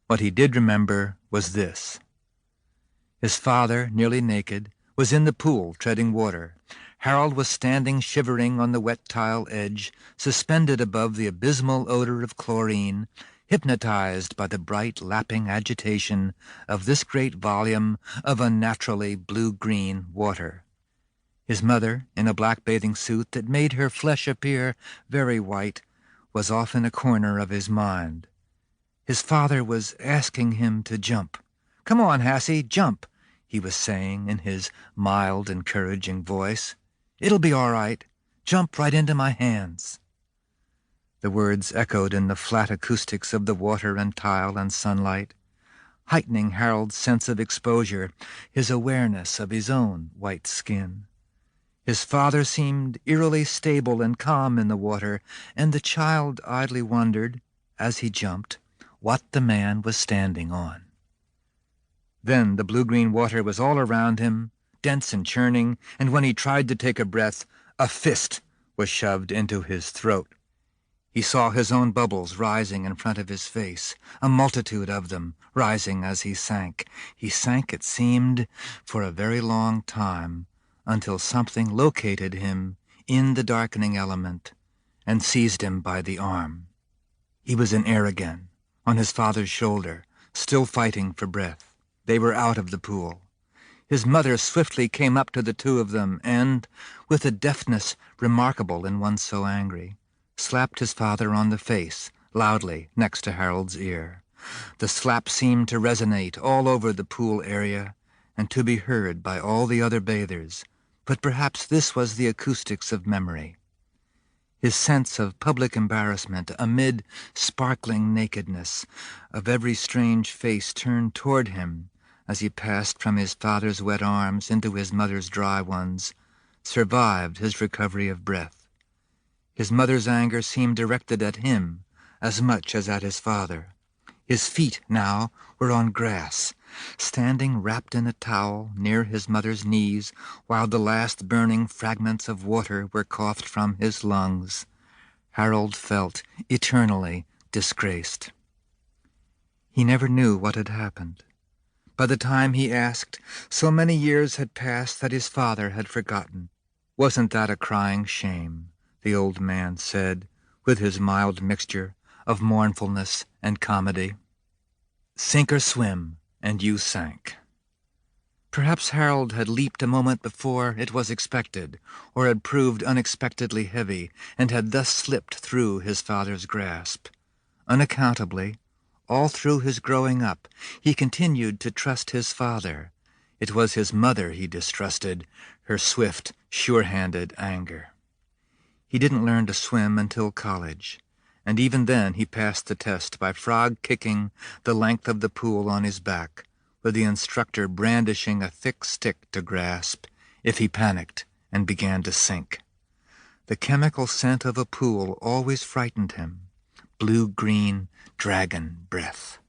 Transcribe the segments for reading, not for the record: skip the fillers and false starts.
What he did remember was this. His father, nearly naked, was in the pool treading water. Harold was standing shivering on the wet tile edge, suspended above the abysmal odor of chlorine, hypnotized by the bright, lapping agitation of this great volume of unnaturally blue-green water. His mother, in a black bathing suit that made her flesh appear very white, was off in a corner of his mind. His father was asking him to jump. "Come on, Hassie, jump," he was saying in his mild, encouraging voice. "It'll be all right. Jump right into my hands." The words echoed in the flat acoustics of the water and tile and sunlight, heightening Harold's sense of exposure, his awareness of his own white skin. His father seemed eerily stable and calm in the water, and the child idly wondered, as he jumped, what the man was standing on. Then the blue-green water was all around him, dense and churning, and when he tried to take a breath, a fist was shoved into his throat. He saw his own bubbles rising in front of his face, a multitude of them, rising as he sank. He sank, it seemed, for a very long time, until something located him in the darkening element and seized him by the arm. He was in air again, on his father's shoulder, still fighting for breath. They were out of the pool. His mother swiftly came up to the two of them and, with a deftness remarkable in one so angry, slapped his father on the face, loudly, next to Harold's ear. The slap seemed to resonate all over the pool area and to be heard by all the other bathers, but perhaps this was the acoustics of memory. His sense of public embarrassment amid sparkling nakedness, of every strange face turned toward him as he passed from his father's wet arms into his mother's dry ones, survived his recovery of breath. His mother's anger seemed directed at him as much as at his father. His feet, now, were on grass, standing wrapped in a towel near his mother's knees while the last burning fragments of water were coughed from his lungs. Harold felt eternally disgraced. He never knew what had happened. By the time he asked, so many years had passed that his father had forgotten. "Wasn't that a crying shame?" the old man said, with his mild mixture of mournfulness and comedy. "Sink or swim, and you sank." Perhaps Harold had leaped a moment before it was expected, or had proved unexpectedly heavy, and had thus slipped through his father's grasp. Unaccountably, all through his growing up, he continued to trust his father. It was his mother he distrusted, her swift, sure-handed anger. He didn't learn to swim until college, and even then he passed the test by frog-kicking the length of the pool on his back, with the instructor brandishing a thick stick to grasp if he panicked and began to sink. The chemical scent of a pool always frightened him, blue-green dragon breath.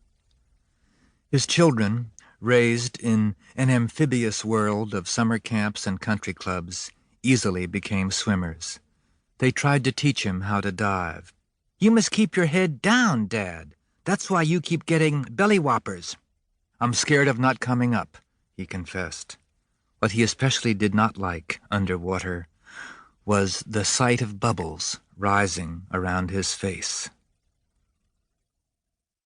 His children, raised in an amphibious world of summer camps and country clubs, easily became swimmers. They tried to teach him how to dive. "You must keep your head down, Dad. That's why you keep getting belly whoppers." "I'm scared of not coming up," he confessed. What he especially did not like underwater was the sight of bubbles rising around his face.